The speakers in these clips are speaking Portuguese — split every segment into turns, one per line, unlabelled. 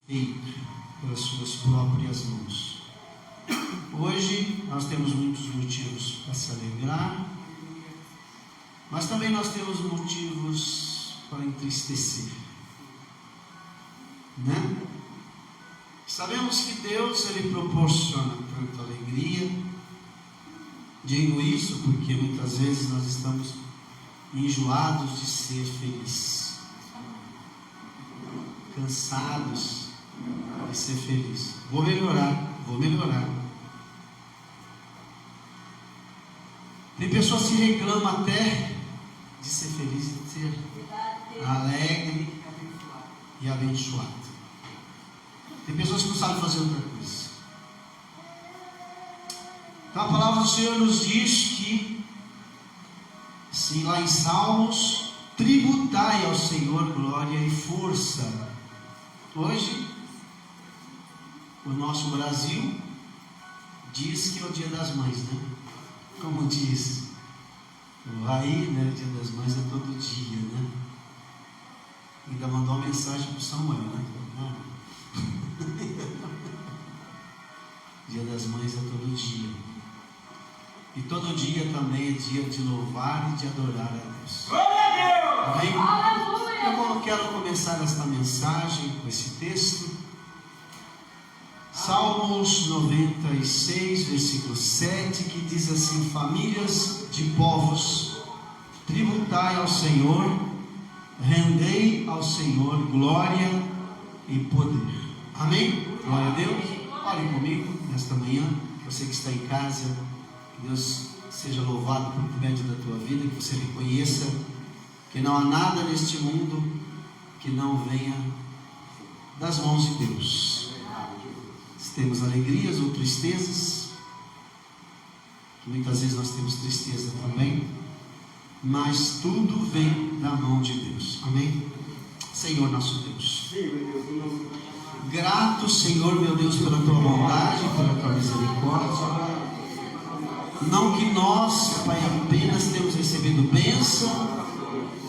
feito pelas suas próprias mãos. Hoje nós temos muitos motivos para se alegrar, mas também nós temos motivos para entristecer, né? Sabemos que Deus, Ele proporciona tanta alegria. Digo isso porque muitas vezes nós estamos enjoados de ser felizes, cansados de ser felizes. Vou melhorar. Tem pessoas que reclamam até de ser feliz e de ser alegre e abençoado. Tem pessoas que não sabem fazer outra coisa. Então a palavra do Senhor nos diz que, sim, lá em Salmos, tributai ao Senhor glória e força. Hoje, o nosso Brasil diz que é o Dia das Mães, né? Como diz o Raí, né? O Dia das Mães é todo dia, né? Ainda mandou uma mensagem para o Samuel, né? Dia das Mães é todo dia. E todo dia também é dia de louvar e de adorar a Deus. Amém? Eu quero começar esta mensagem com esse texto. Salmos 96, versículo 7, que diz assim: famílias de povos, tributai ao Senhor, rendei ao Senhor glória e poder. Amém? Glória a Deus. Olhe comigo nesta manhã, você que está em casa, que Deus seja louvado por médio da tua vida, que você reconheça que não há nada neste mundo que não venha das mãos de Deus. Se temos alegrias ou tristezas, que muitas vezes nós temos tristeza também, mas tudo vem da mão de Deus. Amém? Senhor nosso Deus, grato, Senhor meu Deus, pela tua bondade, pela tua misericórdia. Não que nós, Pai, apenas temos recebido bênção,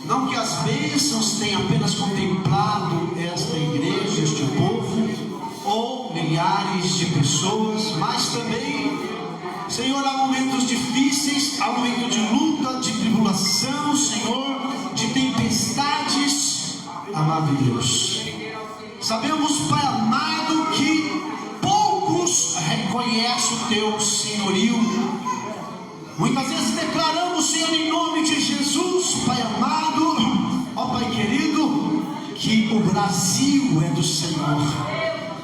não que as bênçãos tenham apenas contemplado esta igreja, este povo, ou milhares de pessoas, mas também, Senhor, há momentos difíceis, há momentos de luta, de tribulação, Senhor, de tempestades, amado Deus. Sabemos, Pai amado, que poucos reconhecem o teu senhorio. Muitas vezes declaramos, Senhor, em nome de Jesus, Pai amado, ó Pai querido, que o Brasil é do Senhor.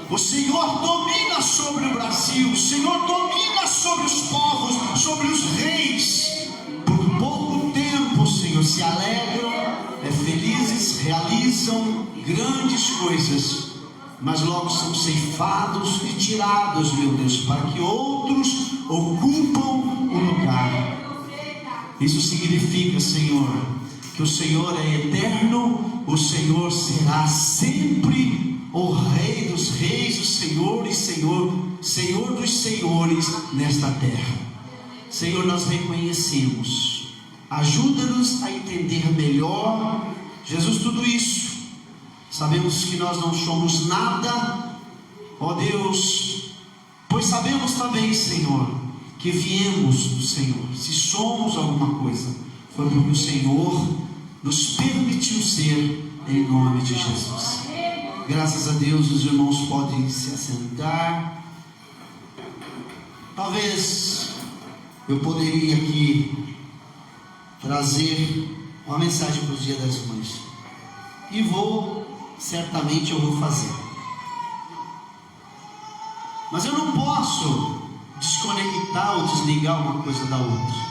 O Senhor domina sobre o Brasil, o Senhor domina sobre os povos, sobre os reis. Por pouco tempo, Senhor, se alegram, felizes, realizam grandes coisas, mas logo são ceifados e tirados, meu Deus, para que outros ocupam o lugar. Isso significa, Senhor, que o Senhor é eterno, o Senhor será sempre o Rei dos reis, o Senhor e Senhor dos senhores nesta terra. Senhor, nós reconhecemos, ajuda-nos a entender melhor, Jesus, tudo isso. Sabemos que nós não somos nada, ó Deus, pois sabemos também, Senhor, que viemos do Senhor. Se somos alguma coisa, foi porque o Senhor nos permitiu ser, em nome de Jesus. Graças a Deus, os irmãos podem se assentar. Talvez eu poderia aqui trazer uma mensagem para o Dia das Mães, e certamente eu vou fazer, mas eu não posso desconectar ou desligar uma coisa da outra.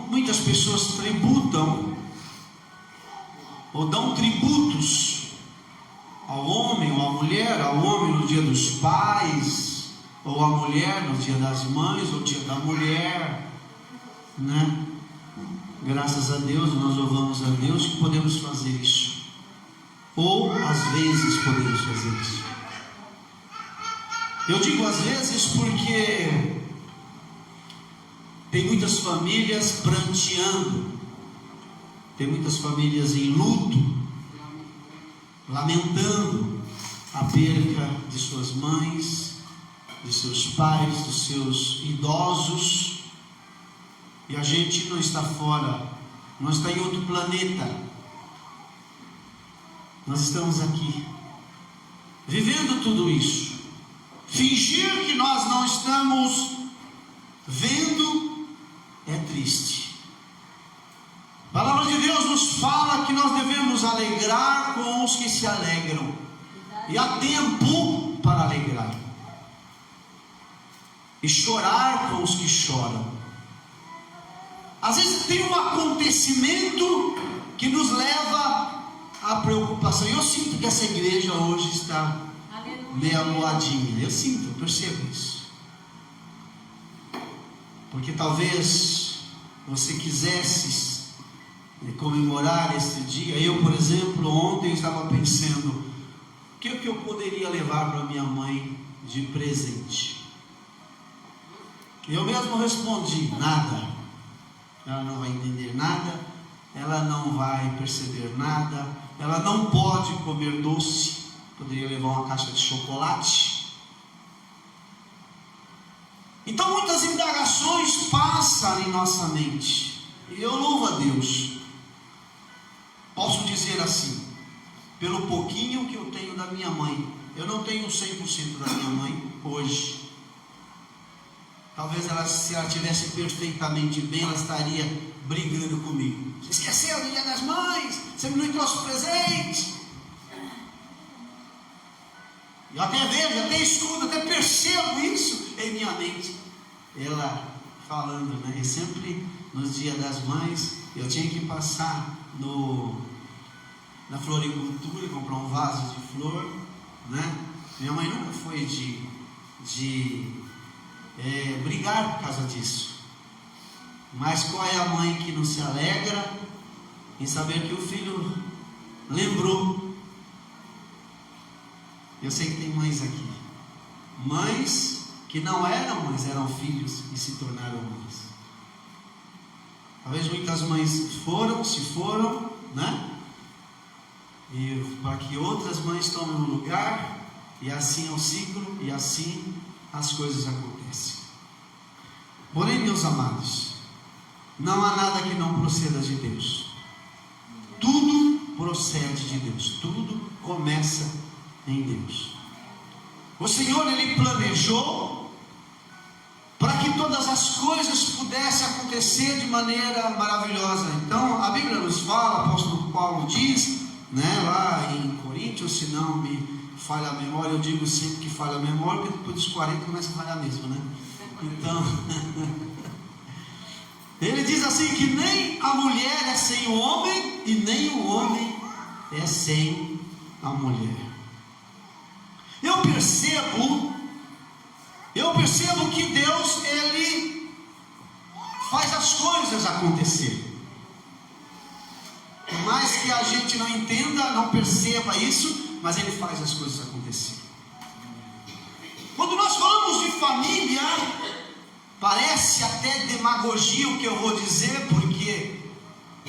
Muitas pessoas tributam ou dão tributos ao homem ou à mulher, ao homem no dia dos pais, ou à mulher no dia das mães, ou dia da mulher, né? Graças a Deus, nós louvamos a Deus que podemos fazer isso, ou às vezes podemos fazer isso. Eu digo às vezes porque tem muitas famílias pranteando, tem muitas famílias em luto, lamentando a perca de suas mães, de seus pais, dos seus idosos. E a gente não está fora, não está em outro planeta. Nós estamos aqui, vivendo tudo isso. Fingir que nós não estamos vendo é triste. A palavra de Deus nos fala que nós devemos alegrar com os que se alegram. E há tempo para alegrar. E chorar com os que choram. Às vezes tem um acontecimento que nos leva à preocupação. Eu sinto que essa igreja hoje está meio amuadinha. Eu sinto, eu percebo isso. Porque talvez você quisesse comemorar este dia. Eu, por exemplo, ontem estava pensando: o que eu poderia levar para minha mãe de presente? Eu mesmo respondi: nada. Ela não vai entender nada, ela não vai perceber nada, ela não pode comer doce. Poderia levar uma caixa de chocolate. Então muitas indagações passam em nossa mente. E eu louvo a Deus. Posso dizer assim, pelo pouquinho que eu tenho da minha mãe, eu não tenho 100% da minha mãe hoje. Talvez ela, se ela estivesse perfeitamente bem, ela estaria brigando comigo. Você esqueceu do Dia das Mães? Você não trouxe presente? Eu até vejo, até escuto, até percebo isso em minha mente. Ela falando, né? E sempre nos Dias das Mães eu tinha que passar na floricultura, comprar um vaso de flor, né? Minha mãe nunca foi de brigar por causa disso. Mas qual é a mãe que não se alegra em saber que o filho lembrou? Eu sei que tem mães aqui, mães que não eram mães, eram filhos e se tornaram mães. Talvez muitas mães se foram, né? E para que outras mães tomem o lugar, e assim é o ciclo, e assim as coisas acontecem. Porém, meus amados, não há nada que não proceda de Deus. Tudo procede de Deus, tudo começa em Deus. O Senhor, Ele planejou para que todas as coisas pudessem acontecer de maneira maravilhosa. Então a Bíblia nos fala, o apóstolo Paulo diz, né, lá em Coríntios, se não me falha a memória, eu digo sempre que falha a memória, porque depois dos 40 começa a falhar mesmo, né? Então ele diz assim, que nem a mulher é sem o homem, e nem o homem é sem a mulher. Eu percebo que Deus, Ele faz as coisas acontecer. Por mais que a gente não entenda, não perceba isso, mas Ele faz as coisas acontecer. Quando nós falamos de família, parece até demagogia o que eu vou dizer, porque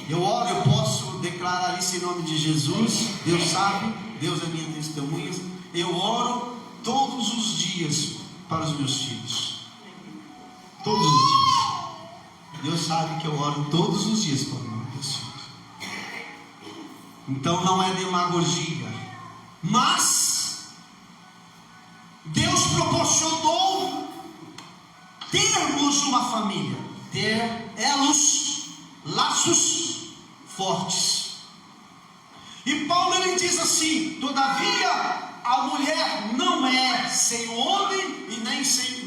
eu oro, eu posso declarar isso em nome de Jesus. Deus sabe, Deus é minha testemunha. Eu oro todos os dias para os meus filhos. Todos os dias. Deus sabe que eu oro todos os dias para os meus filhos. Então não é demagogia, mas Deus proporcionou termos uma família, ter elos, laços fortes. E Paulo, ele diz assim: todavia a mulher não é sem o homem, e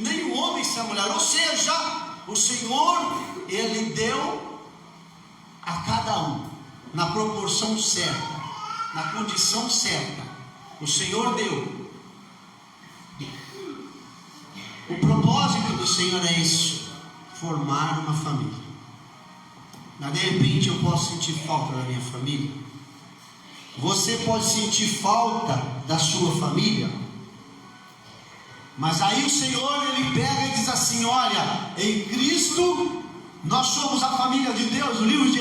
nem o homem sem a mulher. Ou seja, o Senhor, Ele deu a cada um, na proporção certa, na condição certa. O Senhor deu. O propósito do Senhor é isso: formar uma família. Mas de repente eu posso sentir falta da minha família. Você pode sentir falta da sua família, mas aí o Senhor, Ele pega e diz assim: olha, em Cristo nós somos a família de Deus. O livro de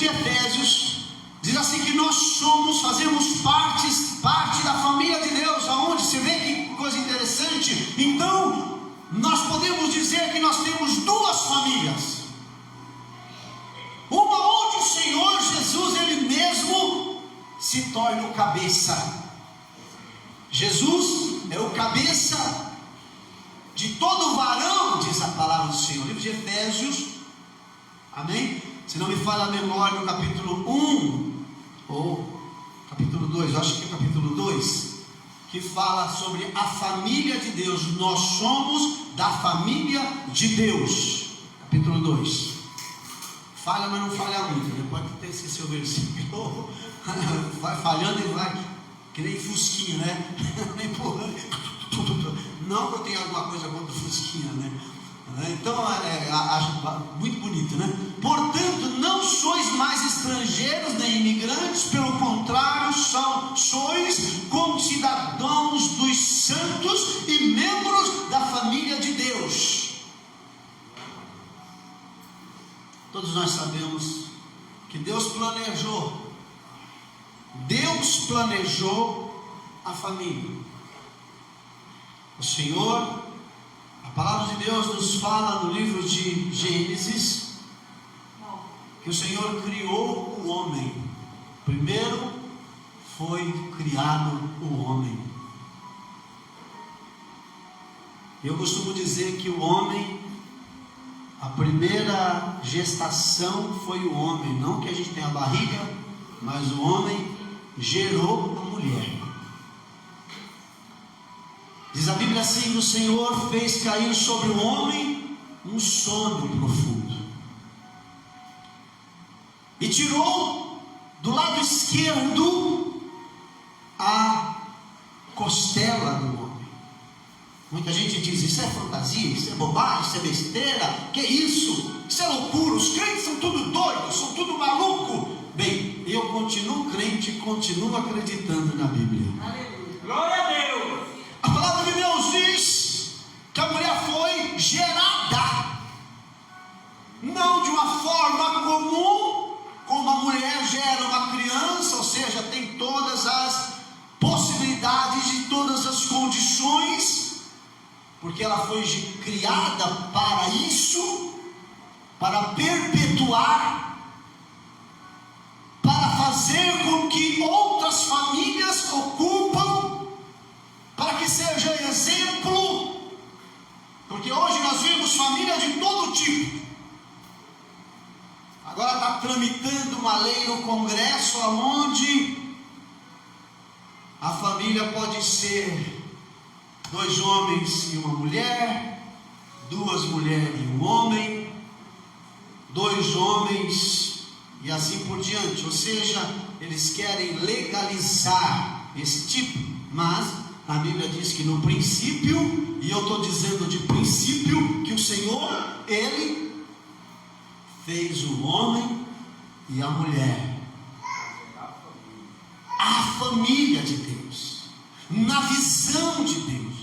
Efésios diz Diz assim que nós fazemos parte da família de Deus. Aonde? Você vê que coisa interessante. Então, nós podemos dizer que nós temos duas famílias. Uma onde o Senhor Jesus, Ele mesmo, se torna o cabeça. Jesus é o cabeça de todo varão, diz a palavra do Senhor. Livro de Efésios, amém? Se não me falha a memória, no capítulo 1 ou capítulo 2, eu acho que é capítulo 2, que fala sobre a família de Deus. Nós somos da família de Deus. Capítulo 2. Falha, mas não falha muito, né? Pode até esquecer o versículo. Vai falhando e vai, que nem fusquinha, né? Não que eu tenha alguma coisa contra o fusquinha, né? Então, acho muito bonito, né? Portanto, não sois mais estrangeiros nem imigrantes, pelo contrário, sois concidadãos dos santos e membros da família de Deus. Todos nós sabemos que Deus planejou a família. O Senhor, a palavra de Deus nos fala no livro de Gênesis, que o Senhor criou o homem. Primeiro foi criado o homem. Eu costumo dizer que o homem, a primeira gestação foi o homem. Não que a gente tenha barriga, mas o homem gerou a mulher. Diz a Bíblia assim, que o Senhor fez cair sobre o homem um sono profundo. E tirou do lado esquerdo a costela do homem. Muita gente diz, isso é fantasia, isso é bobagem, isso é besteira, que isso? Isso é loucura, os crentes são tudo doidos, são tudo maluco. Bem, eu continuo crente e continuo acreditando na Bíblia.
Aleluia. Glória a Deus.
A palavra de Deus diz que a mulher foi gerada, não de uma forma comum, como a mulher gera uma criança, ou seja, tem todas as possibilidades e todas as condições, porque ela foi criada para isso, para perpetuar, para fazer com que outras famílias ocupam, para que seja exemplo, porque hoje nós vemos família de todo tipo. Agora está tramitando uma lei no Congresso, onde a família pode ser 2 homens e uma mulher, 2 mulheres e um homem, 2 homens e assim por diante. Ou seja, eles querem legalizar esse tipo, mas a Bíblia diz que no princípio, e eu estou dizendo de princípio, que o Senhor, Ele fez o homem e a mulher, a família de Deus, na visão de Deus,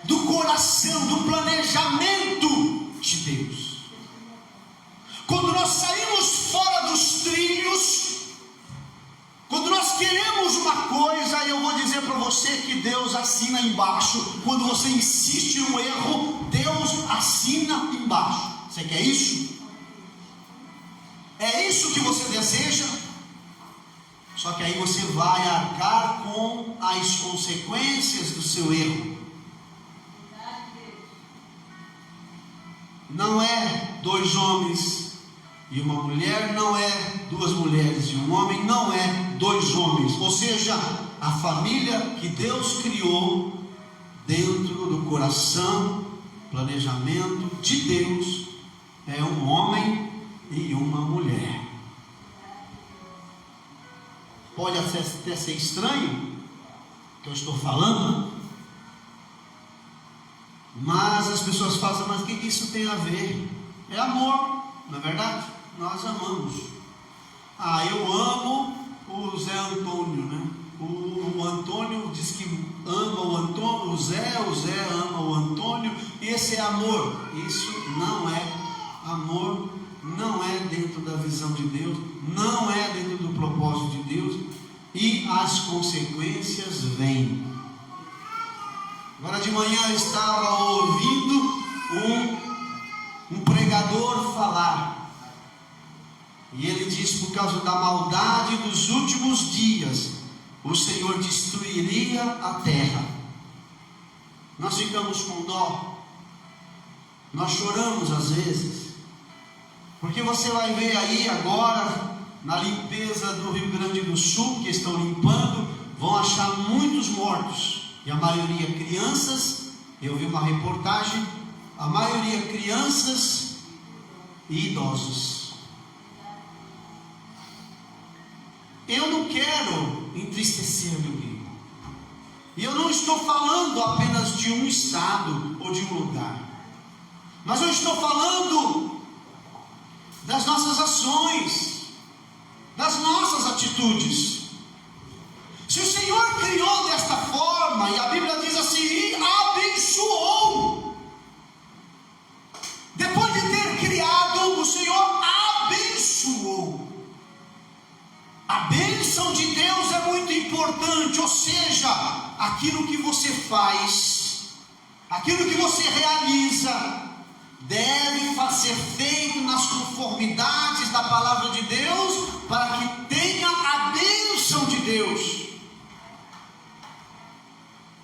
do coração, do planejamento de Deus. Quando nós saímos fora dos trilhos, quando nós queremos uma coisa, eu vou dizer para você que Deus assina embaixo. Quando você insiste no erro, Deus assina embaixo. Você quer isso? É isso que você deseja? Só que aí você vai arcar com as consequências do seu erro. Não é 2 homens e uma mulher, não é 2 mulheres e um homem, não é 2 homens. Ou seja, a família que Deus criou dentro do coração, planejamento de Deus, é um homem e uma mulher. Pode até ser estranho o que eu estou falando, mas as pessoas falam, mas o que isso tem a ver? É amor, não é verdade? Nós amamos. Eu amo o Zé Antônio, né? O Antônio diz que ama o Antônio, o Zé ama o Antônio. Esse é amor. Isso não é amor, não é dentro da visão de Deus, não é dentro do propósito de Deus, e as consequências vêm. Agora de manhã eu estava ouvindo um pregador falar, e ele disse: por causa da maldade dos últimos dias, o Senhor destruiria a terra. Nós ficamos com dó, nós choramos às vezes, porque você vai ver aí agora, na limpeza do Rio Grande do Sul, que estão limpando, vão achar muitos mortos, e a maioria crianças. Eu vi uma reportagem, a maioria crianças e idosos. Eu não quero entristecer meu amigo, e eu não estou falando apenas de um estado ou de um lugar, mas eu estou falando das nossas ações, das nossas atitudes. Se o Senhor criou desta forma, e a Bíblia diz assim, e abençoou, depois de ter criado, o Senhor abençoou. A bênção de Deus é muito importante, ou seja, aquilo que você faz, aquilo que você realiza, deve ser feito nas conformidades da palavra de Deus, para que tenha a bênção de Deus.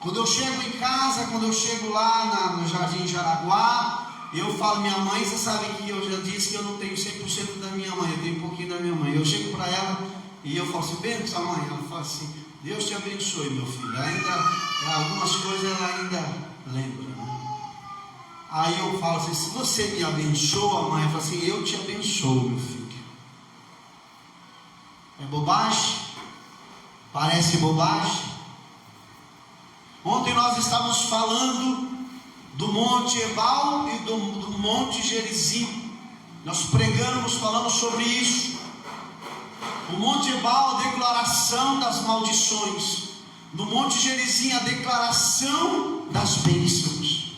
Quando eu chego em casa, quando eu chego lá no Jardim Jaraguá, eu falo: minha mãe, você sabe que eu já disse que eu não tenho 100% da minha mãe, eu tenho um pouquinho da minha mãe. Eu chego para ela e eu falo assim: bem, sua mãe? Ela fala assim: Deus te abençoe, meu filho. Algumas coisas ela ainda lembra, né? Aí eu falo assim: se você me abençoa, mãe, eu falo assim: eu te abençoo, meu filho. É bobagem? Parece bobagem? Ontem nós estávamos falando do Monte Ebal e do Monte Gerizim. Nós pregamos, falamos sobre isso. O Monte Ebal, a declaração das maldições. No Monte Gerizim, a declaração das bênçãos.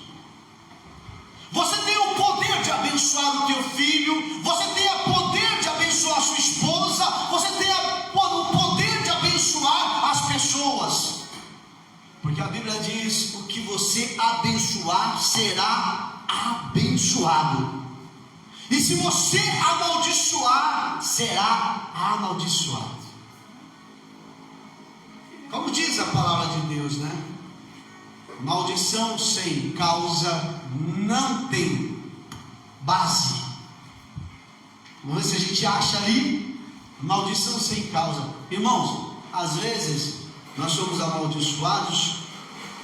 Você tem o poder de abençoar o teu filho, você tem o poder de abençoar a sua esposa, você tem o poder de abençoar as pessoas. Porque a Bíblia diz: o que você abençoar será abençoado, e se você amaldiçoar, será amaldiçoado. Como diz a palavra de Deus, né? Maldição sem causa não tem base. Vamos ver se a gente acha ali maldição sem causa. Irmãos, às vezes nós somos amaldiçoados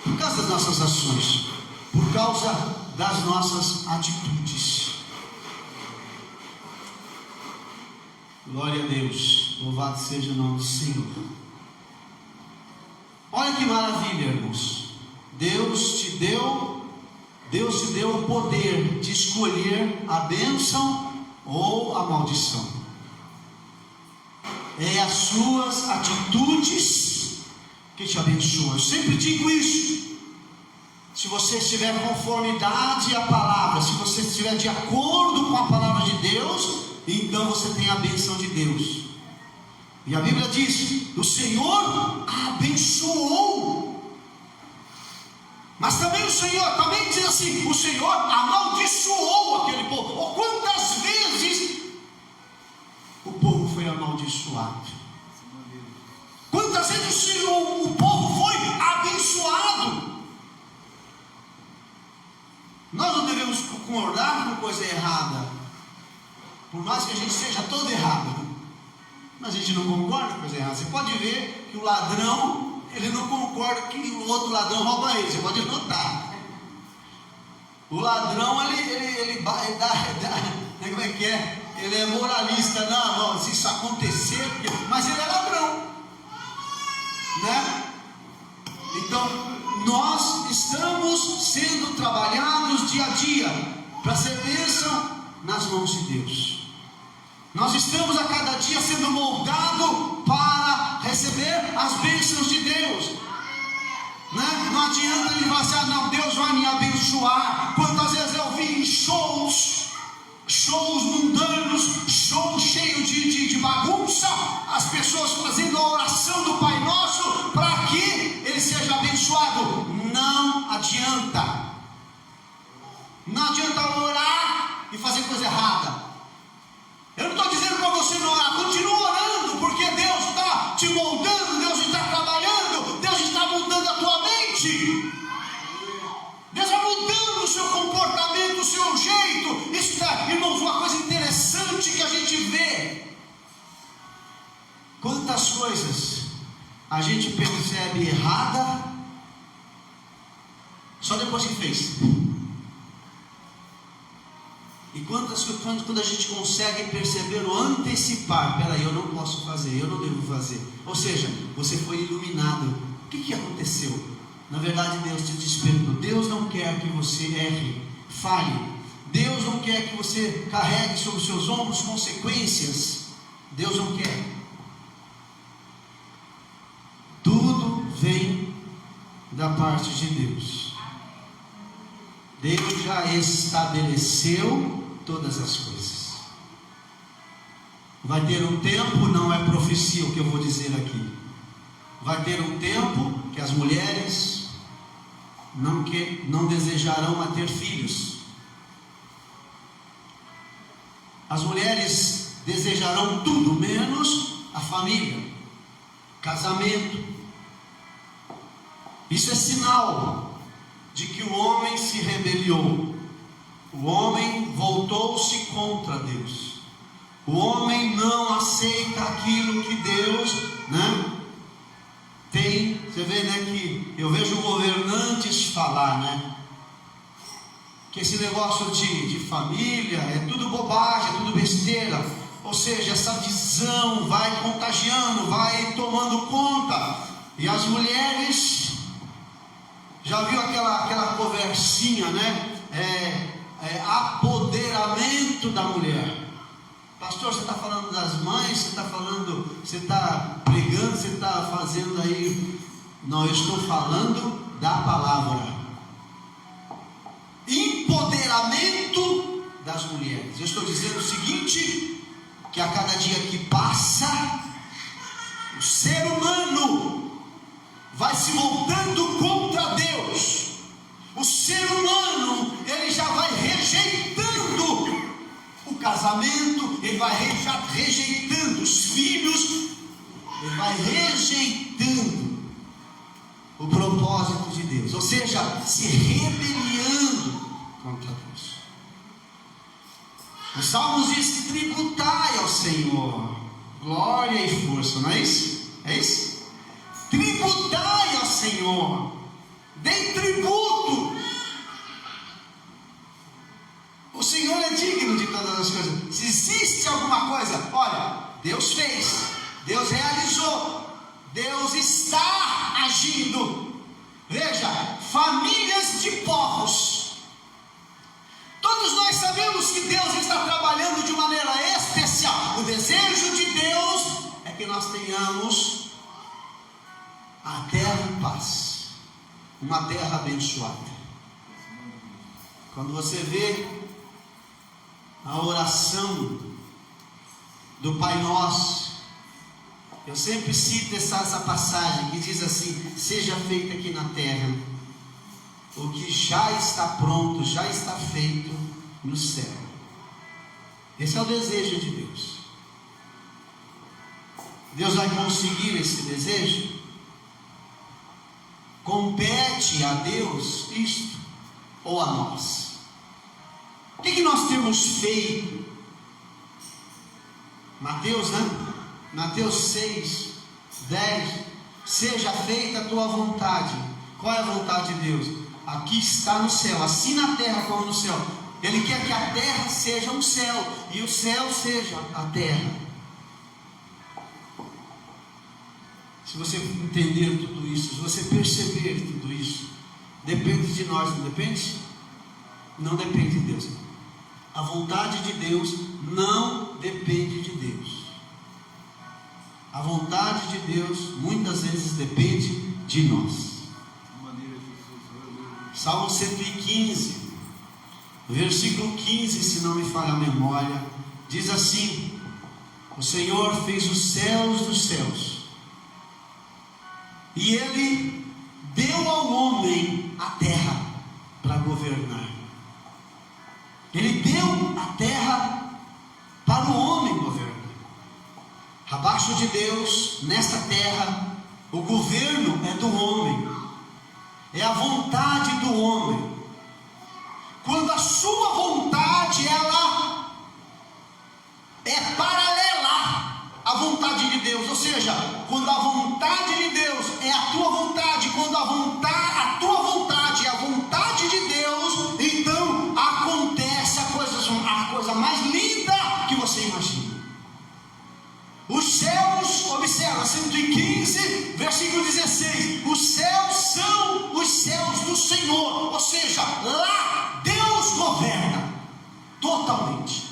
por causa das nossas ações, por causa das nossas atitudes. Glória a Deus, louvado seja o nome do Senhor. Olha que maravilha, irmãos. Deus te deu o poder de escolher a bênção ou a maldição. É as suas atitudes que te abençoam. Eu sempre digo isso. Se você estiver em conformidade à palavra, se você estiver de acordo com a palavra de Deus, então você tem a bênção de Deus. E a Bíblia diz: o Senhor abençoou. Mas também o Senhor também diz assim: o Senhor amaldiçoou aquele povo. Ou quantas vezes o povo foi amaldiçoado? Quantas vezes o povo foi abençoado? Nós não devemos concordar com coisa errada, por mais que a gente seja todo errado, mas a gente não concorda com coisa errada. Você pode ver que o ladrão, ele não concorda que o outro ladrão rouba ele. Você pode notar. O ladrão, ele dá, como é que é? Ele é moralista. Não, se isso acontecer, mas ele é ladrão, né? Então, nós estamos sendo trabalhados dia a dia para ser bênção nas mãos de Deus. Nós estamos a cada dia sendo moldados para receber as bênçãos de Deus, né? Não adianta ele falar assim: não, Deus vai me abençoar. Quantas vezes eu vi em shows shows mundanos, shows cheios de bagunça, as pessoas fazendo a oração do Pai Nosso para que ele seja abençoado. Não adianta. Não adianta orar e fazer coisa errada. Eu não estou dizendo para você não orar, continua orando, porque Deus está te moldando, Deus está trabalhando, Deus está mudando a tua mente, Deus está mudando o seu comportamento, o seu jeito. Isso está, irmãos, uma coisa interessante que a gente vê. Quantas coisas a gente percebe errada só depois que fez. E quantas coisas quando a gente consegue perceber ou antecipar, peraí, eu não posso fazer, eu não devo fazer. Ou seja, você foi iluminado. O que aconteceu? Na verdade, Deus te despertou. Deus não quer que você erre, falhe. Deus não quer que você carregue sobre os seus ombros consequências. Deus não quer. Tudo vem da parte de Deus. Deus já estabeleceu todas as coisas. Vai ter um tempo, não é profecia o que eu vou dizer aqui. Vai ter um tempo que as mulheres não desejarão a ter filhos. As mulheres desejarão tudo menos a família, casamento. Isso é sinal de que o homem se rebeliou. O homem voltou-se contra Deus. O homem não aceita aquilo que Deus, tem. Você vê, que eu vejo governantes falar, que esse negócio de família é tudo bobagem, é tudo besteira. Ou seja, essa visão vai contagiando, vai tomando conta. E as mulheres, já viu aquela conversinha, apoderamento da mulher. Pastor, você está falando das mães, você está pregando, você está fazendo aí. Não, eu estou falando da palavra. Empoderamento das mulheres. Eu estou dizendo o seguinte, que a cada dia que passa, o ser humano vai se voltando contra Deus. O ser humano, ele já vai rejeitando o casamento, ele vai rejeitando os filhos, ele vai rejeitando o propósito de Deus, ou seja, se rebeliando contra Deus. Os Salmos diz: tributai ao Senhor glória e força, não é isso? É isso? Tributai ao Senhor, dê tributo. O Senhor é digno de todas as coisas. Se existe alguma coisa, olha, Deus fez, Deus realizou, Deus está agindo. Veja, famílias de povos. Todos nós sabemos que Deus está trabalhando de maneira especial. O desejo de Deus é que nós tenhamos a terra em paz, uma terra abençoada. Quando você vê a oração do Pai Nosso, eu sempre cito essa passagem que diz assim: seja feito aqui na terra o que já está pronto, já está feito no céu. Esse é o desejo de Deus. Deus vai conseguir esse desejo? Compete a Deus isto ou a nós? O que nós temos feito? Mateus 6, 10. Seja feita a tua vontade. Qual é a vontade de Deus? Aqui está no céu, assim na terra como no céu. Ele quer que a terra seja um céu e o céu seja a terra. Se você entender tudo isso, se você perceber tudo isso, depende de nós, não depende? Não depende de Deus. A vontade de Deus não depende de Deus. A vontade de Deus muitas vezes depende de nós. Salmo 115, versículo 15, se não me falha a memória, diz assim: o Senhor fez os céus dos céus, e Ele deu ao homem a terra para governar. Ele deu a terra para o homem governar. Abaixo de Deus, nesta terra, o governo é do homem, é a vontade do homem. Quando a sua vontade, ela é paralela à vontade de Deus, ou seja, quando a vontade de Deus é a tua vontade, quando a tua vontade é a vontade de Deus, então acontece a coisa mais linda que você imagina. Os céus, observa, 115, versículo 16, os céus são os céus do Senhor, ou seja, lá Deus governa totalmente.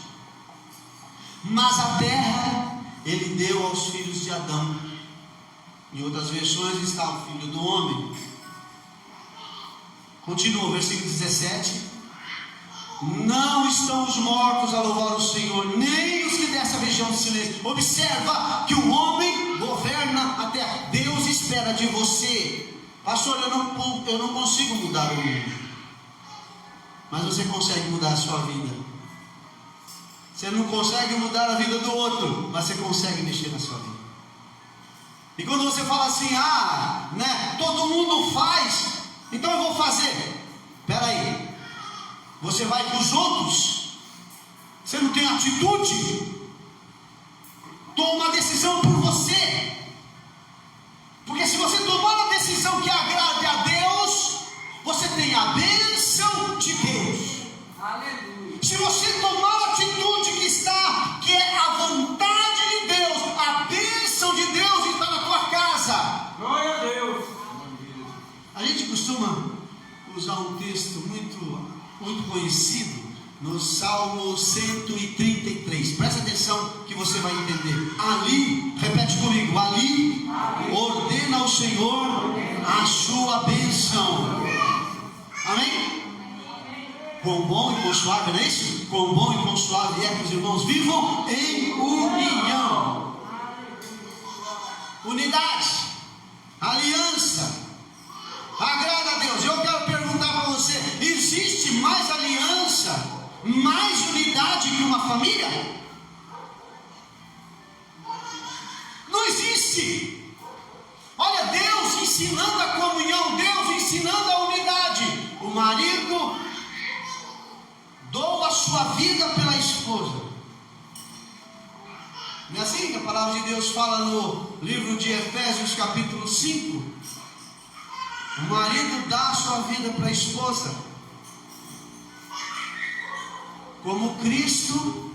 Mas a terra Ele deu aos filhos de Adão. Em outras versões está o filho do homem. Continua o versículo 17: não estão os mortos a louvar o Senhor, nem os que dessa região de silêncio. Observa que o homem governa a terra. Deus espera de você. Pastor, eu não consigo mudar o mundo, mas você consegue mudar a sua vida. Você não consegue mudar a vida do outro, mas você consegue mexer na sua vida. E quando você fala assim, todo mundo faz, então eu vou fazer. Espera aí, você vai com os outros, você não tem atitude. Toma uma decisão por você, porque se você tomar uma decisão que agrade a Deus, você tem a bênção de Deus. Aleluia. Se você tomar a atitude que é a vontade de Deus, a bênção de Deus está na tua casa.
Glória a Deus.
A gente costuma usar um texto muito conhecido no Salmo 133. Presta atenção que você vai entender. Ali, repete comigo, ali ordena o Senhor a sua bênção. Amém? Quão bom e quão suave, não é isso? Quão bom e quão suave é que os irmãos vivam em união. Unidade, aliança, agrada a Deus. Eu quero perguntar para você: existe mais aliança, mais unidade que uma família? Não existe. Olha, Deus ensinando a comunhão, Deus ensinando a unidade. O marido doa a sua vida pela esposa. Não é assim que a palavra de Deus fala no livro de Efésios capítulo 5? O marido dá a sua vida para a esposa, como Cristo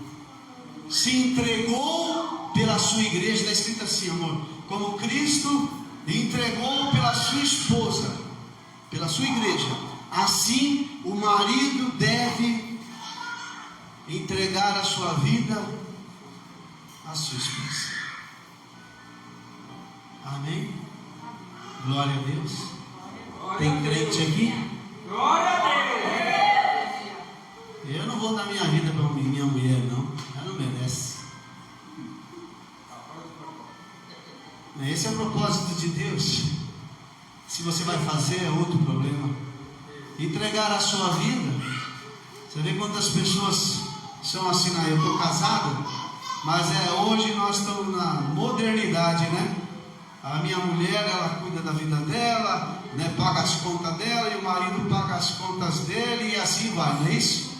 se entregou pela sua igreja. Está escrito assim, amor: como Cristo entregou pela sua esposa, pela sua igreja, assim o marido deve entregar a sua vida à sua esposa. Amém? Glória a Deus. Tem crente aqui?
Glória a Deus.
Eu não vou dar minha vida para minha mulher, não. Ela não merece. Esse é o propósito de Deus. Se você vai fazer, é outro problema. Entregar a sua vida. Você vê quantas pessoas são assim, eu estou casado, mas hoje nós estamos na modernidade, né? A minha mulher, ela cuida da vida dela, né? Paga as contas dela, e o marido paga as contas dele, e assim vai, não é isso?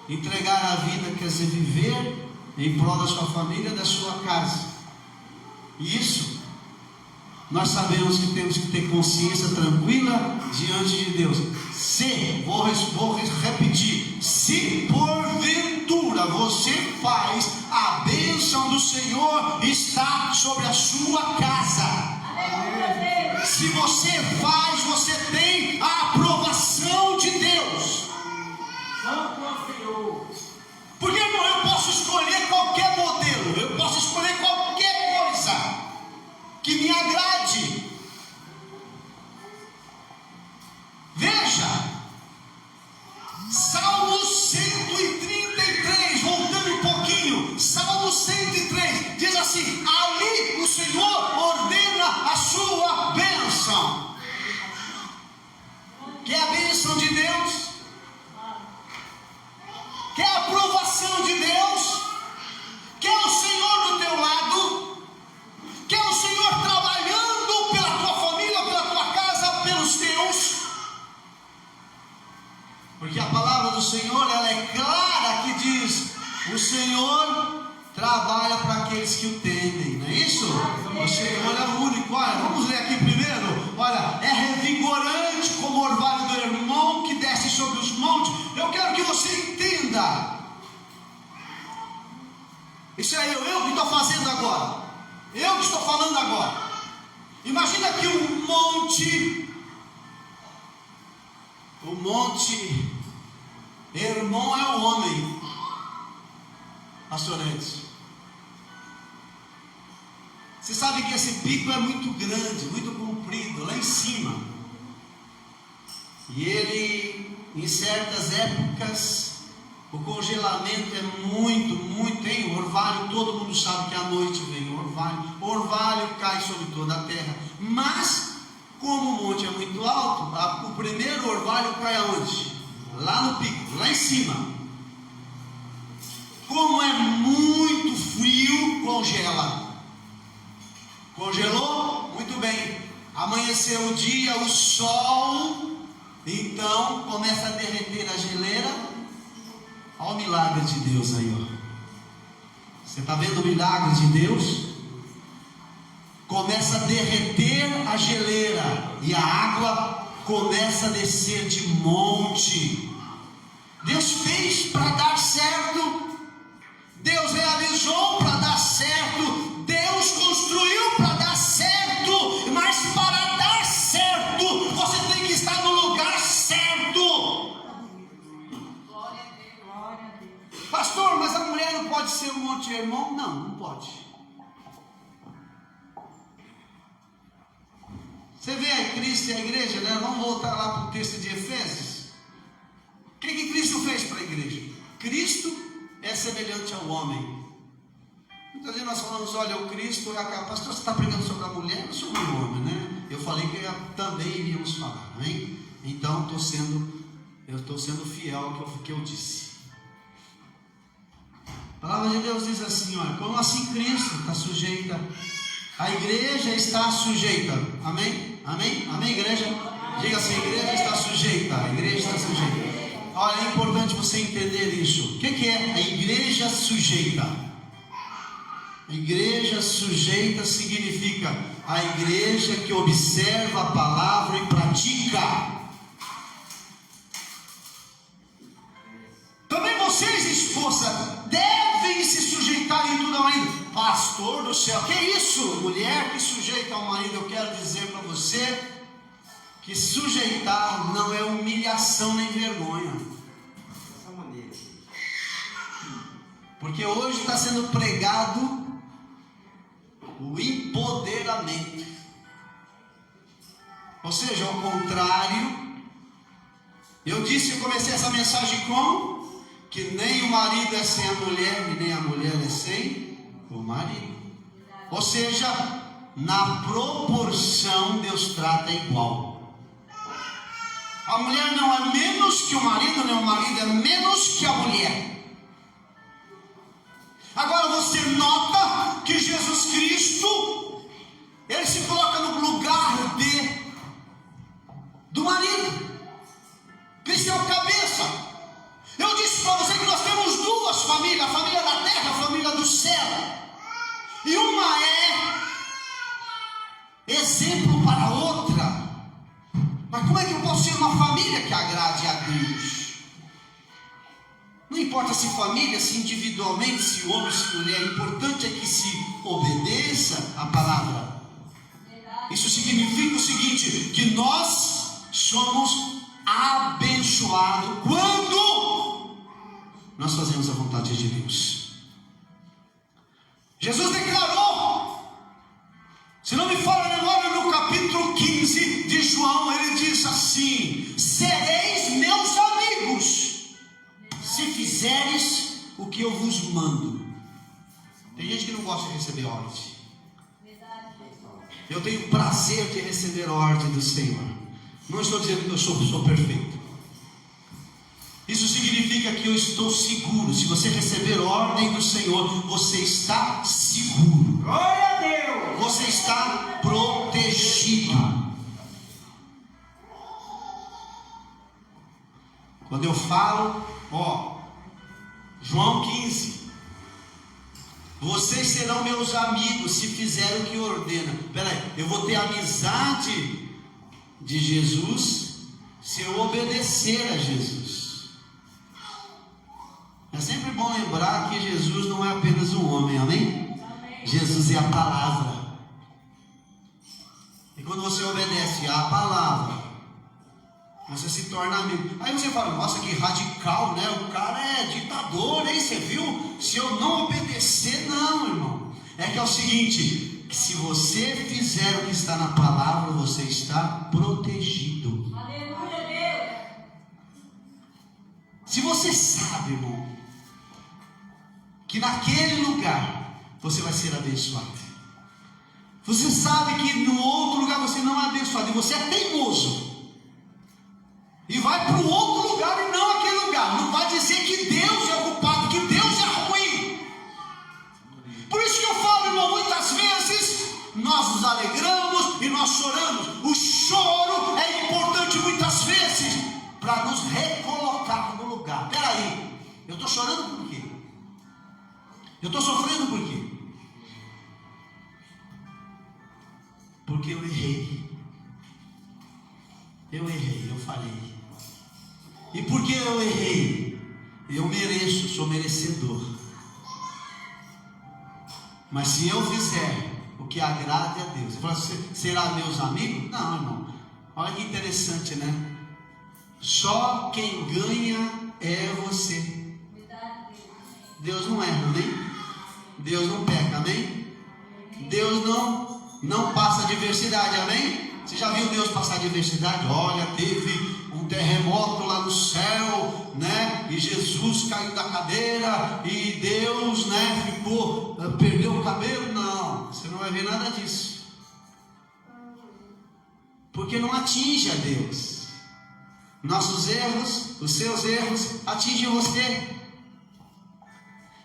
Entregar a vida quer dizer viver em prol da sua família, da sua casa. Isso nós sabemos que temos que ter consciência tranquila diante de Deus. Vou repetir: se porventura você faz, a bênção do Senhor está sobre a sua casa. Se você faz, você tem a aprovação de Deus. Porque, irmão, eu posso escolher qualquer modelo, eu posso escolher qualquer coisa que me agrade. Veja, Salmos O Senhor trabalha para aqueles que o temem, não é isso? O Senhor é o único. Olha, vamos ler aqui primeiro. Olha, é revigorante como o orvalho do Hermon que desce sobre os montes. Eu quero que você entenda. Isso é eu que estou fazendo agora. Eu que estou falando agora. Imagina que o monte Hermon é o homem, pastor Edson. Você sabe que esse pico é muito grande, muito comprido, lá em cima. E ele, em certas épocas, o congelamento é muito, tem o orvalho, todo mundo sabe que à noite vem o orvalho cai sobre toda a terra. Mas, como o monte é muito alto, o primeiro orvalho cai aonde? Lá no pico, lá em cima. Como é muito frio, congela. Congelou? Muito bem. Amanheceu o dia, o sol, então começa a derreter a geleira. Olha o milagre de Deus aí, ó. Você está vendo o milagre de Deus? Começa a derreter a geleira e a água começa a descer de monte. Deus fez para dar certo. Deus realizou para dar certo. Deus construiu para dar certo. Mas para dar certo, você tem que estar no lugar certo. Pastor, mas a mulher não pode ser o Monte Hermon? Não pode. Você vê a Cristo e a igreja, né? Vamos voltar lá para o texto de Efésios. O que Cristo fez para a igreja? Cristo é semelhante ao homem. Muitas vezes nós falamos, olha, o Cristo é a... Pastor, você está pregando sobre a mulher ou sobre o homem, né? Eu falei que também iríamos falar, amém? Então eu estou sendo fiel ao que eu disse. A palavra de Deus diz assim, olha, como assim Cristo está sujeita, a igreja está sujeita, amém? Amém? Amém, igreja? Diga assim, a igreja está sujeita, a igreja está sujeita. Olha, é importante você entender isso. O que é a igreja sujeita? A igreja sujeita significa a igreja que observa a palavra e pratica. Também vocês, esposa, devem se sujeitar em tudo ao marido. Pastor do céu, que isso? Mulher que sujeita ao marido, eu quero dizer para você que sujeitar não é humilhação nem vergonha. Porque hoje está sendo pregado o empoderamento. Ou seja, ao contrário, eu comecei essa mensagem com que nem o marido é sem a mulher, e nem a mulher é sem o marido. Ou seja, na proporção Deus trata igual. A mulher não é menos que o marido, nem o marido é menos que a mulher. Agora você nota que Jesus Cristo, ele se coloca no lugar do marido. Cristo é o cabeça. Eu disse para você que nós temos duas famílias, a família da terra, a família do céu. E uma é exemplo para a outra. Mas como é que eu posso ser uma família que agrade a Deus? Não importa se família, se individualmente, se homem, se mulher, o importante é que se obedeça a palavra. Isso significa o seguinte, que nós somos abençoados quando nós fazemos a vontade de Deus. Jesus declarou, se não me falha a memória, no capítulo 15 de João, ele diz assim: sereis meus amigos se fizeres o que eu vos mando. Tem gente que não gosta de receber ordem. Eu tenho prazer de receber a ordem do Senhor. Não estou dizendo que eu sou perfeito. Isso significa que eu estou seguro. Se você receber ordem do Senhor, você está seguro.
Glória a Deus!
Você está protegido. Quando eu falo, João 15, Vocês serão meus amigos se fizerem o que ordena. Peraí, eu vou ter amizade de Jesus se eu obedecer a Jesus. É sempre bom lembrar que Jesus não é apenas um homem, amém? Jesus é a palavra. E quando você obedece à palavra, você se torna amigo. Aí você fala, nossa, que radical, né? O cara é ditador, hein? Você viu? Se eu não obedecer, não, irmão. É que é o seguinte, que se você fizer o que está na palavra, você está protegido.
Aleluia, Deus.
Se você sabe, irmão, que naquele lugar você vai ser abençoado. Você sabe que no outro lugar você não é abençoado e você é teimoso. E vai para o outro lugar e não aquele lugar. Não vai dizer que Deus é o culpado, que Deus é ruim. Por isso que eu falo, irmão, muitas vezes nós nos alegramos e nós choramos. O choro é importante muitas vezes para nos recolocar no lugar. Peraí, eu estou chorando por quê? Eu estou sofrendo por quê? Porque eu errei. Eu falhei. E porque eu errei, eu mereço, sou merecedor. Mas se eu fizer o que agrade a Deus, eu falo, será meus amigos? Não, irmão. Olha que interessante, né? Só quem ganha é você. Deus não erra, amém? Deus não peca, amém? Deus não passa adversidade, amém? Você já viu Deus passar adversidade? Olha, teve um terremoto lá no céu, né? E Jesus caiu da cadeira e Deus, né, perdeu o cabelo. Não, você não vai ver nada disso. Porque não atinge a Deus. Nossos erros, os seus erros atingem você.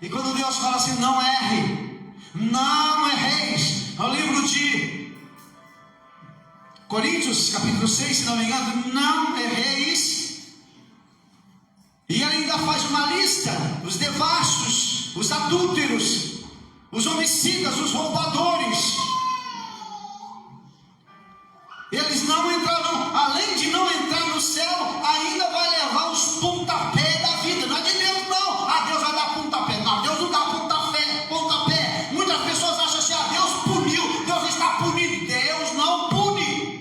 E quando Deus fala assim, não erre, não erreis, é o livro de Coríntios, capítulo 6, se não me engano, não erreis. E ele ainda faz uma lista: os devassos, os adúlteros, os homicidas, os roubadores. Eles não entrarão, além de não entrar no céu, ainda vai levar os pontapés da vida. Não é de Deus, não. Ah, Deus vai dar pontapé. Não, Deus não dá pontapé. Muitas pessoas acham assim, Deus puniu, Deus está punindo. Deus não pune.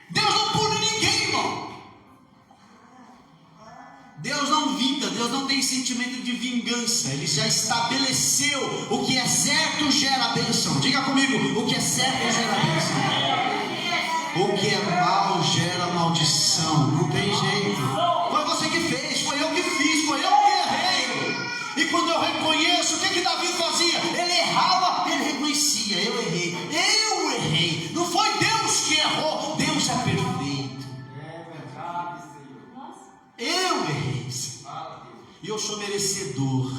Deus não pune ninguém, irmão. Deus não vinga, Deus não tem sentimento de vingança. Ele já estabeleceu o que é certo gera bênção. Diga comigo, o que é certo gera bênção. O que é mal gera maldição. Não tem jeito. Foi você que fez, foi eu que fiz, foi eu que errei. E quando eu reconheço, o que Davi fazia? Ele errava, ele reconhecia, eu errei. Não foi Deus que errou, Deus é perfeito. Eu errei. E eu sou merecedor.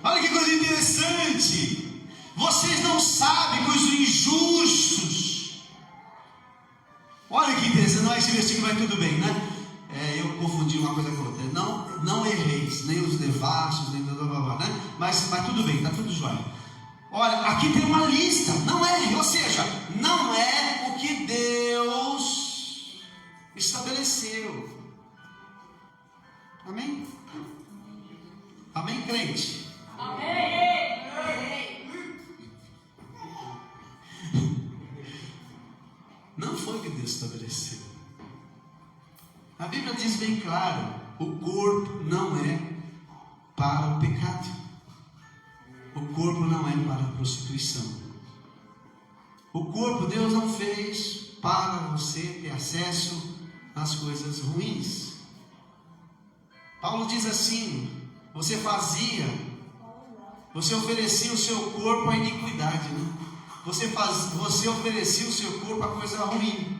Olha que coisa interessante. Vocês não sabem que os injustos. Olha que interessante. Não é esse versículo, mas tudo bem, né? Eu confundi uma coisa com outra. Não erreis, nem os devassos, nem blá blá blá, né? Mas tudo bem, está tudo jóia. Olha, aqui tem uma lista. Não erre, ou seja, não é o que Deus estabeleceu. Amém? Amém, crente?
Amém.
Não foi o que Deus estabeleceu. A Bíblia diz bem claro: o corpo não é para o pecado. O corpo não é para a prostituição. O corpo Deus não fez para você ter acesso às coisas ruins. Paulo diz assim: você oferecia o seu corpo à iniquidade, né? Você oferecia o seu corpo a coisa ruim.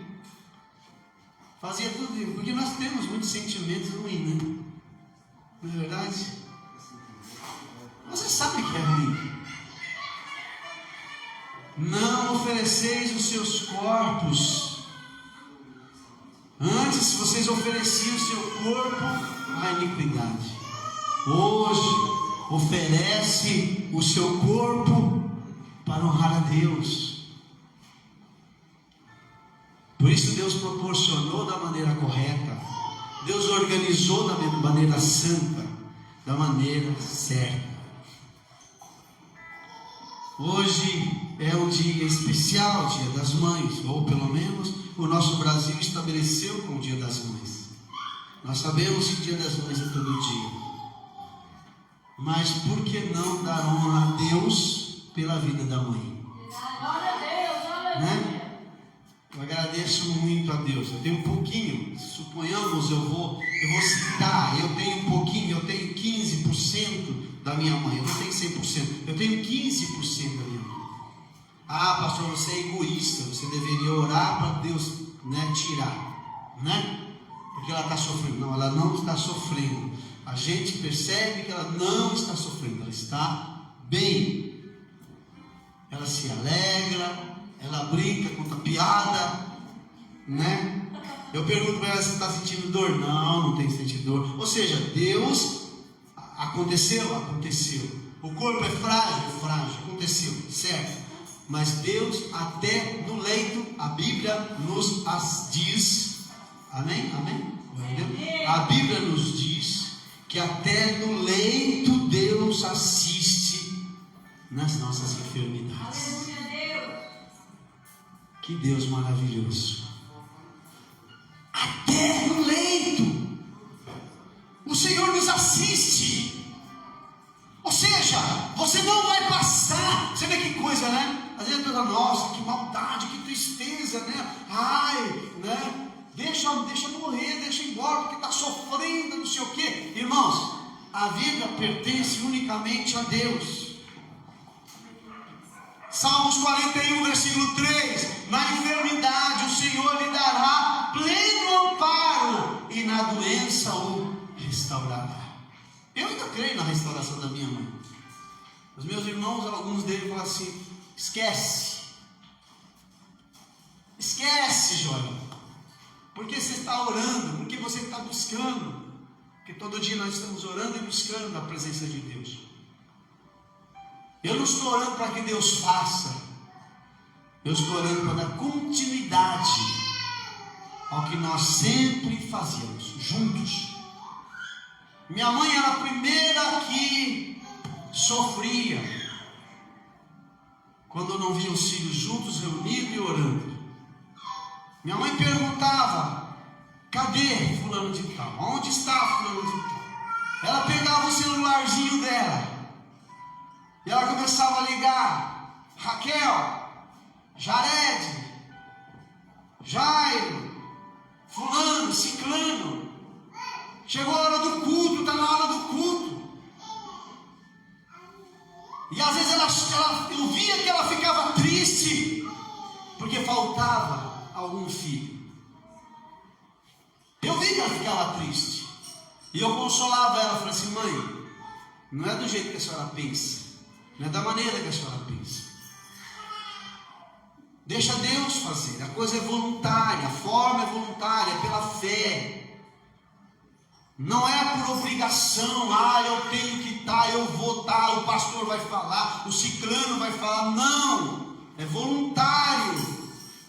Fazia tudo isso, porque nós temos muitos sentimentos ruins, né? Não é verdade? Você sabe que é ruim. Não ofereceis os seus corpos. Antes vocês ofereciam o seu corpo à iniquidade. hoje oferece o seu corpo para honrar a Deus. Por isso Deus proporcionou da maneira correta, Deus organizou da maneira santa, da maneira certa. Hoje é um dia especial, o Dia das Mães, ou pelo menos o nosso Brasil estabeleceu com o Dia das Mães. Nós sabemos que o Dia das Mães é todo dia, mas por que não dar honra a Deus pela vida da mãe?
Glória a Deus,
Né? Eu agradeço muito a Deus. Eu tenho um pouquinho, suponhamos, eu vou citar, eu tenho um pouquinho, eu tenho 15% da minha mãe. Eu não tenho 100%, eu tenho 15% da minha mãe. Ah, pastor, você é egoísta, você deveria orar para Deus, né, tirar, né? Porque ela está sofrendo. Não, ela não está sofrendo. A gente percebe que ela não está sofrendo, ela está bem. Ela se alegra, ela brinca, conta piada, né? Eu pergunto para ela se está sentindo dor. Não, não tem sentido dor. Ou seja, Deus, aconteceu. O corpo é frágil, aconteceu, certo? Mas Deus, até no leito, a Bíblia nos diz, amém? A Bíblia nos diz que até no leito Deus assiste nas nossas enfermidades. Que Deus maravilhoso. Até no leito o Senhor nos assiste. Ou seja, você não vai passar. Você vê que coisa, né? Às vezes toda nossa, que maldade, que tristeza, né? Ai, né? Deixa morrer, deixa ir embora, porque está sofrendo, não sei o quê. Irmãos, a vida pertence unicamente a Deus. Salmos 41, versículo 3: na enfermidade o Senhor lhe dará pleno amparo, e na doença o restaurará. Eu ainda creio na restauração da minha mãe. Os meus irmãos, alguns deles falam assim: esquece, Joel, porque você está orando, porque você está buscando, porque todo dia nós estamos orando e buscando na presença de Deus. Eu não estou orando para que Deus faça, eu estou orando para dar continuidade ao que nós sempre fazíamos, juntos. Minha mãe era a primeira que sofria quando não via os filhos juntos, reunidos e orando. Minha mãe perguntava: cadê fulano de tal? Onde está fulano de tal? Ela pegava o celularzinho dela e ela começava a ligar: Raquel, Jared, Jairo, fulano, ciclano, chegou a hora do culto, está na hora do culto. E às vezes eu via que ela ficava triste porque faltava algum filho. Eu vi que ela ficava triste e eu consolava ela. Falei assim: mãe, não é do jeito que a senhora pensa, não é da maneira que a senhora pensa. Deixa Deus fazer, a coisa é voluntária, a forma é voluntária, é pela fé. Não é por obrigação, eu tenho que estar, eu vou estar, o pastor vai falar, o ciclano vai falar. Não, é voluntário.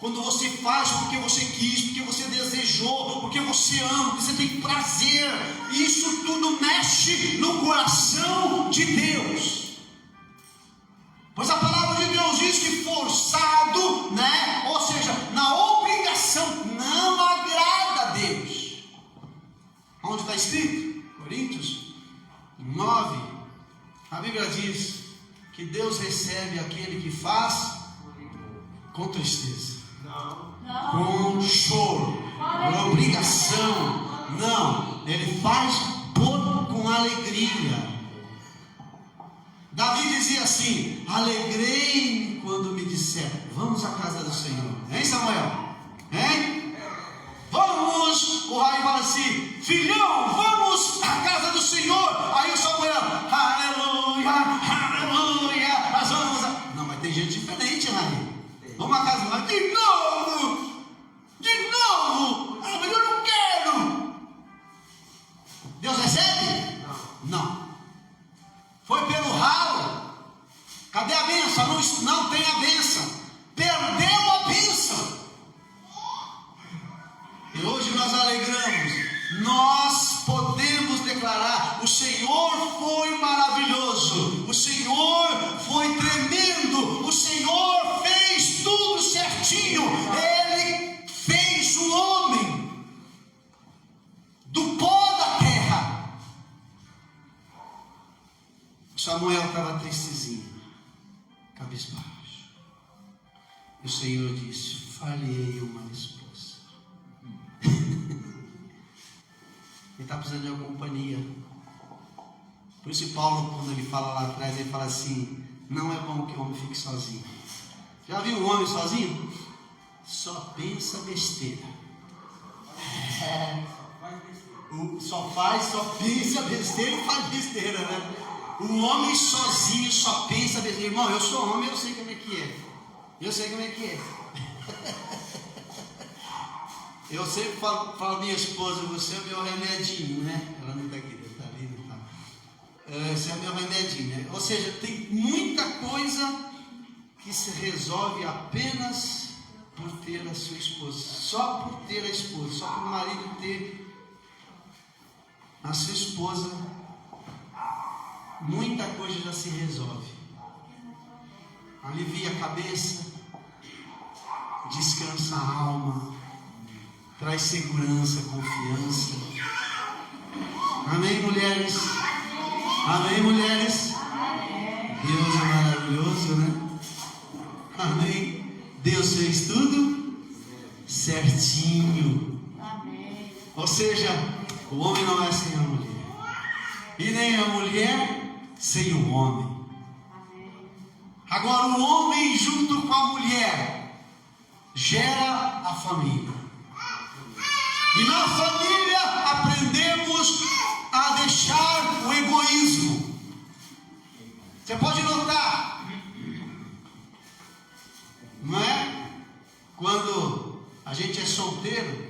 Quando você faz porque você quis, porque você desejou, porque você ama, porque você tem prazer, isso tudo mexe no coração de Deus. Pois a palavra de Deus diz que forçado, né? Ou seja, na obrigação, não agrada a Deus. Onde está escrito? Coríntios 9, a Bíblia diz que Deus recebe aquele que faz com tristeza, com choro, por obrigação. Não, Ele faz com alegria. Davi dizia assim: alegrei-me quando me disseram, vamos à casa do Senhor. Hein, Samuel? Hein? Vamos. O Raí fala assim: filhão, vamos à casa do Senhor. Aí o Samuel: aleluia, aleluia, nós vamos a... Não, mas tem gente diferente, Raí. Vamos à casa do Raí. De novo. Mas eu não quero. Deus recebe? Não. benção, não tem a benção, perdeu a benção. E hoje nós alegramos, nós podemos declarar: o Senhor foi maravilhoso, o Senhor foi tremendo, o Senhor fez tudo certinho. Ele fez o homem do pó da terra. Samuel estava tristezinho, cabisbaixo, e o Senhor disse: falhei uma esposa. Ele está precisando de uma companhia. Por isso Paulo, quando ele fala lá atrás, ele fala assim: não é bom que o homem fique sozinho. Já viu um homem sozinho? Só pensa besteira. Só pensa besteira e faz besteira, né? O homem sozinho só pensa besteira. Irmão, eu sou homem, eu sei como é que é. Eu sei como é que é. Eu sempre falo para minha esposa: você é meu remedinho, né? Ela não está aqui, está ali, não está. Você é meu remedinho, né? Ou seja, tem muita coisa que se resolve apenas por ter a sua esposa. Só por ter a esposa, só por o marido ter a sua esposa, muita coisa já se resolve. Alivia a cabeça, descansa a alma, traz segurança, confiança. Amém, mulheres? Amém, mulheres? Deus é maravilhoso, né? Amém? Deus fez tudo certinho. Ou seja, o homem não é sem a mulher, e nem a mulher sem o homem. Agora, o homem junto com a mulher gera a família. E na família aprendemos a deixar o egoísmo. Você pode notar, não é? Quando a gente é solteiro,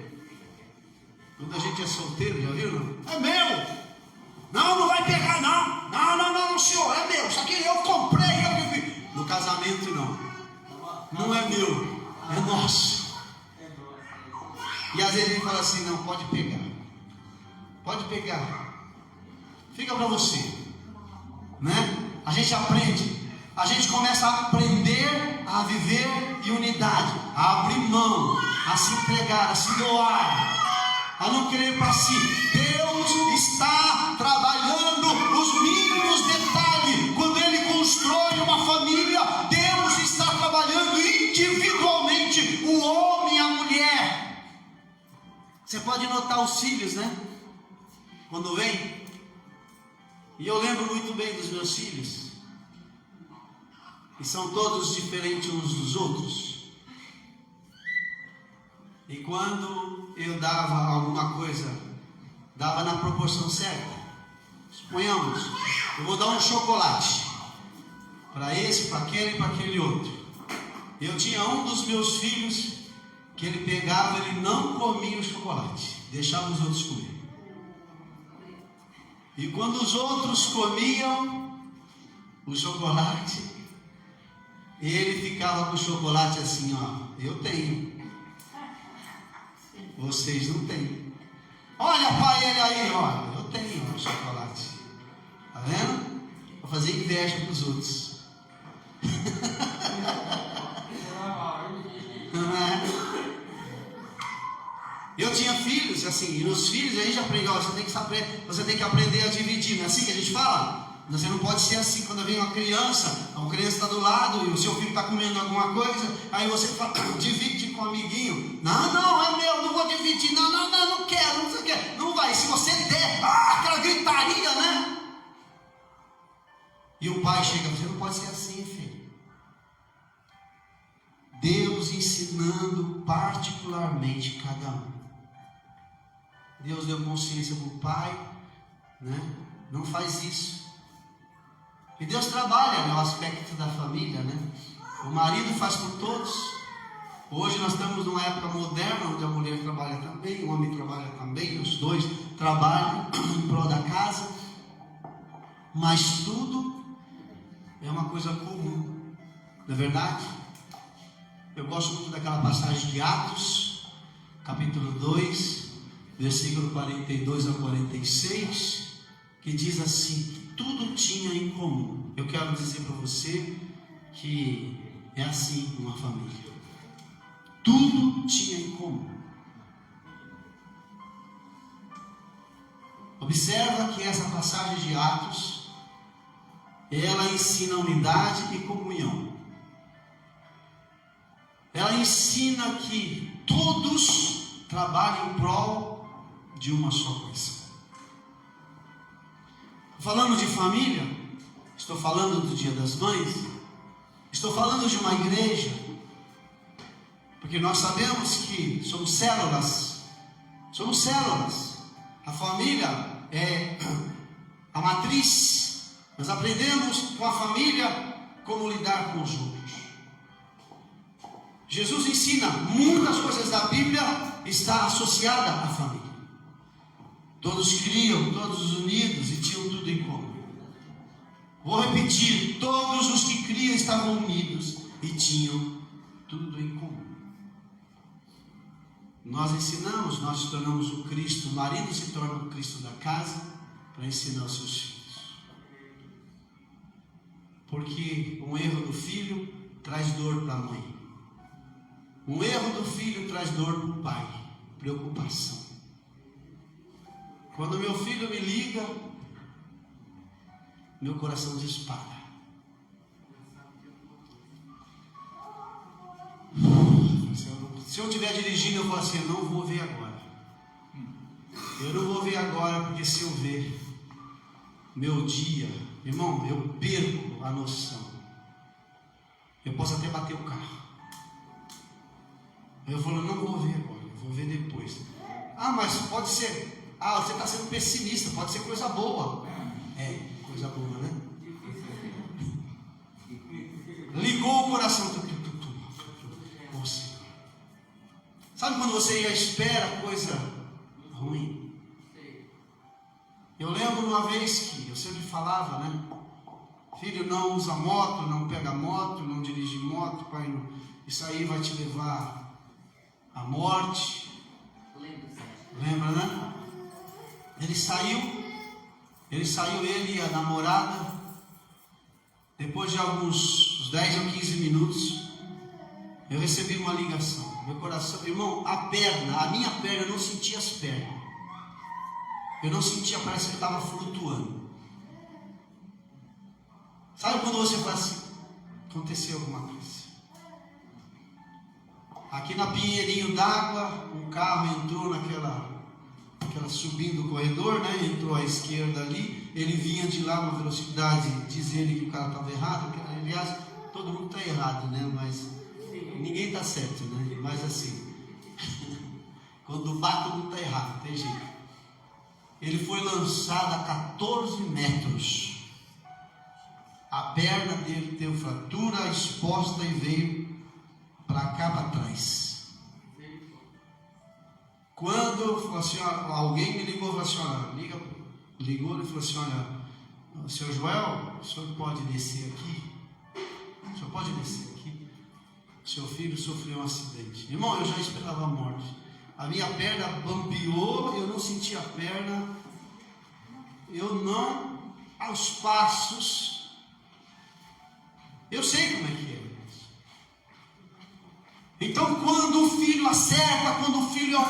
já viu? Não? É meu! Não vai pegar, não! Não, senhor, é meu! Isso aqui eu comprei, eu que fiz. No casamento, não é meu, é nosso. E às vezes ele fala assim: não, pode pegar, fica para você, né? A gente aprende, a gente começa a aprender a viver em unidade, a abrir mão, a se entregar, a se doar, a não querer para si. Deus está trabalhando os mínimos detalhes. Quando Ele constrói uma família, Deus está trabalhando individualmente o homem e a mulher. Você pode notar os filhos, né? Quando vem. E eu lembro muito bem dos meus filhos. E são todos diferentes uns dos outros. E quando eu dava alguma coisa, dava na proporção certa. Suponhamos, eu vou dar um chocolate para esse, para aquele e para aquele outro. Eu tinha um dos meus filhos que ele pegava, ele não comia o chocolate, deixava os outros comer. E quando os outros comiam o chocolate, ele ficava com o chocolate assim: ó, eu tenho, vocês não têm. Olha pai, ele aí, olha, eu tenho o chocolate. Tá vendo? Vou fazer inveja para os outros. Não é? Eu tinha filhos, assim, e nos filhos a gente aprende: ó, você tem que aprender a dividir. Não é assim que a gente fala? Você não pode ser assim quando vem uma criança está do lado e o seu filho está comendo alguma coisa, aí você fala: divide com o amiguinho. Não, é meu, não vou dividir. Não quero, não quer. Não vai, se você der, aquela gritaria, né? E o pai chega: você não pode ser assim, filho. Deus ensinando particularmente cada um. Deus deu consciência para o pai, né? Não faz isso. E Deus trabalha no aspecto da família, né? O marido faz por todos. Hoje nós estamos numa época moderna, onde a mulher trabalha também, o homem trabalha também, os dois trabalham em prol da casa. Mas tudo é uma coisa comum. Não é verdade? Eu gosto muito daquela passagem de Atos, capítulo 2, versículo 42 a 46, que diz assim, que tudo tinha em comum. Eu quero dizer para você que é assim uma família. Tudo tinha em comum. Observa que essa passagem de Atos, ela ensina unidade e comunhão. Ela ensina que todos trabalham em prol de uma só coisa. Falando de família, estou falando do Dia das Mães, estou falando de uma igreja, porque nós sabemos que somos células. A família é a matriz. Nós aprendemos com a família como lidar com os outros. Jesus ensina muitas coisas da Bíblia, está associada à família. Todos criam, todos unidos e tinham tudo em comum. Vou repetir, todos os que criam estavam unidos e tinham tudo em comum. Nós ensinamos, nós nos tornamos o Cristo, o marido se torna o Cristo da casa para ensinar os seus filhos. Porque um erro do filho traz dor para a mãe. Um erro do filho traz dor para o pai, preocupação. Quando meu filho me liga, meu coração dispara. Se eu estiver dirigindo, eu falo assim, eu não vou ver agora. Eu não vou ver agora, porque se eu ver meu dia, irmão, eu perco a noção. Eu posso até bater o carro. Eu falo, não vou ver agora, eu vou ver depois. Ah, mas pode ser. Ah, você está sendo pessimista, pode ser coisa boa. É, coisa boa, né? Ligou o coração. Nossa. Sabe quando você espera coisa ruim? Eu lembro uma vez que eu sempre falava, né? Filho, não usa moto, não pega moto, não dirige moto, pai, não. Isso aí vai te levar à morte. Lembra, né? Ele saiu, ele e a namorada. Depois de uns 10 ou 15 minutos, eu recebi uma ligação. Meu coração, irmão, a minha perna, eu não sentia as pernas. Eu não sentia, parece que estava flutuando. Sabe quando você fala assim, aconteceu alguma coisa? Aqui na Pinheirinho d'Água, um carro entrou naquela subindo o corredor, né? Entrou à esquerda ali, ele vinha de lá uma velocidade, diz ele que o cara estava errado, que, aliás, todo mundo está errado, né? Mas ninguém está certo, né? Mas assim, quando bate, todo mundo está errado, tem jeito. Ele foi lançado a 14 metros. A perna dele teve fratura exposta e veio para cá, para trás. Quando assim, alguém me ligou e falou assim, ligou e falou assim, olha, senhor Joel, o senhor pode descer aqui? O senhor pode descer aqui? Seu filho sofreu um acidente. Irmão, eu já esperava a morte. A minha perna bambeou, eu não senti a perna. Aos passos. Eu sei como é que é. Então, quando o filho acerta, quando o filho é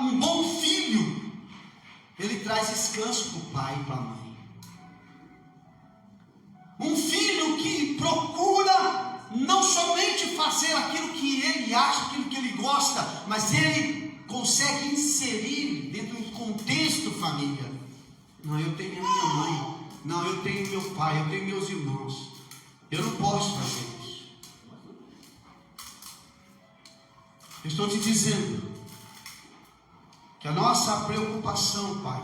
um bom filho, ele traz descanso para o pai e para a mãe. Um filho que procura não somente fazer aquilo que ele acha, aquilo que ele gosta, mas ele consegue inserir dentro de um contexto família. Não, eu tenho a minha mãe, não, eu tenho meu pai, eu tenho meus irmãos, eu não posso fazer isso. Eu estou te dizendo que a nossa preocupação, pai,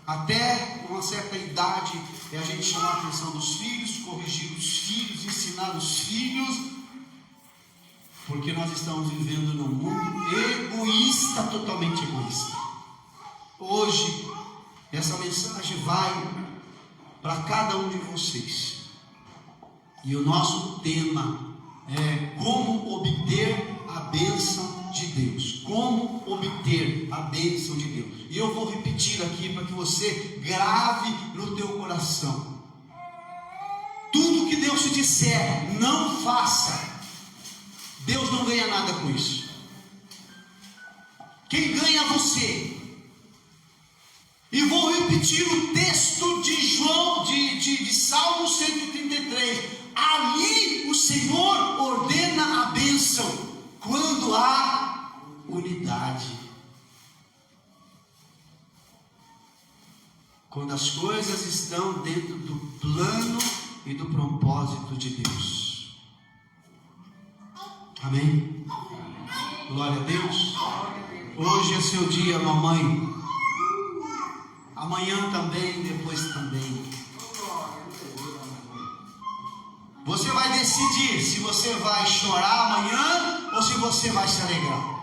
até uma certa idade, é a gente chamar a atenção dos filhos, corrigir os filhos, ensinar os filhos, porque nós estamos vivendo num mundo egoísta, totalmente egoísta. Hoje, essa mensagem vai para cada um de vocês. E o nosso tema é como obter a bênção de Deus. Como obter a bênção de Deus. E eu vou repetir aqui para que você grave no teu coração. Tudo que Deus te disser, não faça. Deus não ganha nada com isso. Quem ganha é você. E vou repetir o texto de Salmo 133. Ali o Senhor ordena a bênção quando há unidade. Quando as coisas estão dentro do plano e do propósito de Deus. Amém? Glória a Deus. Hoje é seu dia, mamãe. Amanhã também, depois também. Você vai decidir se você vai chorar amanhã ou se você vai se alegrar.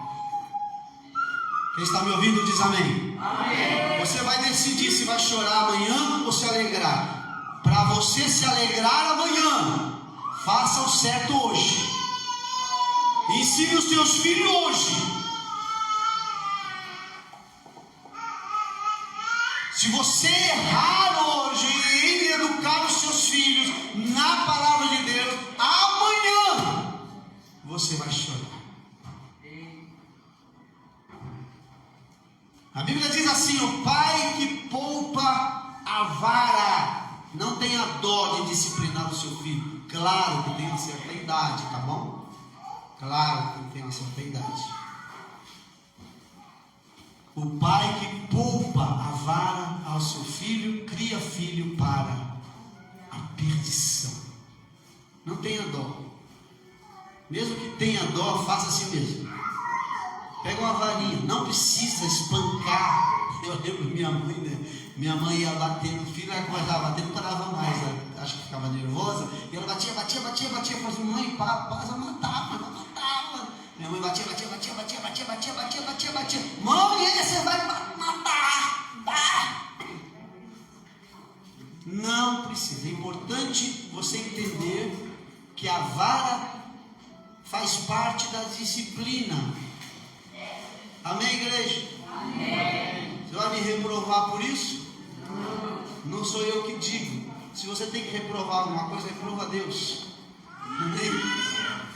Quem está me ouvindo diz amém. Amém. Você vai decidir se vai chorar amanhã ou se alegrar. Para você se alegrar amanhã, faça o certo hoje. Ensine os teus filhos hoje. Se você errar hoje em educar os seus filhos na palavra de Deus, amanhã você vai chorar. A Bíblia diz assim: o pai que poupa a vara não tenha dó de disciplinar o seu filho. Claro que tem uma certa idade, tá bom? Claro que tem uma certa idade. O pai que poupa a vara ao seu filho, cria filho para a perdição. Não tenha dó. Mesmo que tenha dó, faça assim mesmo. Pega uma varinha, não precisa espancar. Eu lembro minha mãe, né? Minha mãe ia bater no filho, ela começava a bater, não parava mais, ela, acho que ficava nervosa, e ela batia, fazia: mãe, para, vai matar, mas não matava. Minha mãe batia. Mãe, você vai matar. Não precisa. É importante você entender que a vara faz parte da disciplina. Amém, igreja? Amém. Você vai me reprovar por isso? Não sou eu que digo. Se você tem que reprovar alguma coisa, reprova a Deus. Amém?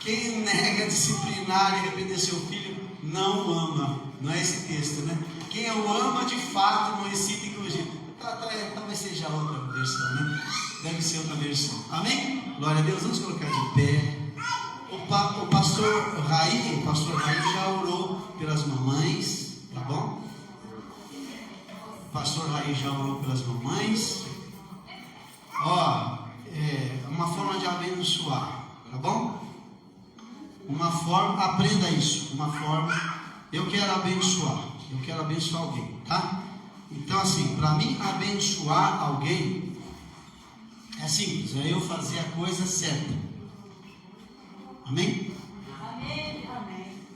Quem nega disciplinar e repreender seu filho não o ama. Não é esse texto, né? Quem o ama de fato não excita e corrigir. Talvez seja outra versão, né? Deve ser outra versão. Amém? Glória a Deus. Vamos colocar de pé. O pastor Raí já orou pelas mamães, tá bom? O pastor Raí já orou pelas mamães. Uma forma de abençoar, tá bom? Uma forma, aprenda isso. Uma forma, eu quero abençoar alguém, tá? Então, assim, para mim abençoar alguém é simples, é eu fazer a coisa certa. Amém?
Amém.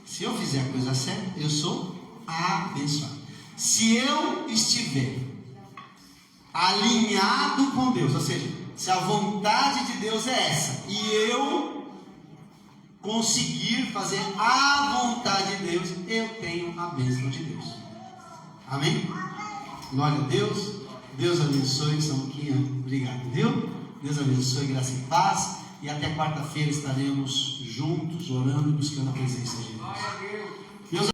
Se eu fizer a coisa certa, eu sou abençoado. Se eu estiver alinhado com Deus, ou seja, se a vontade de Deus é essa, e eu conseguir fazer a vontade de Deus, eu tenho a bênção de Deus. Amém? Glória a Deus. Deus abençoe, Samuquinha. Obrigado, viu? Deus abençoe, graça e paz. E até quarta-feira estaremos juntos, orando e buscando a presença de Deus.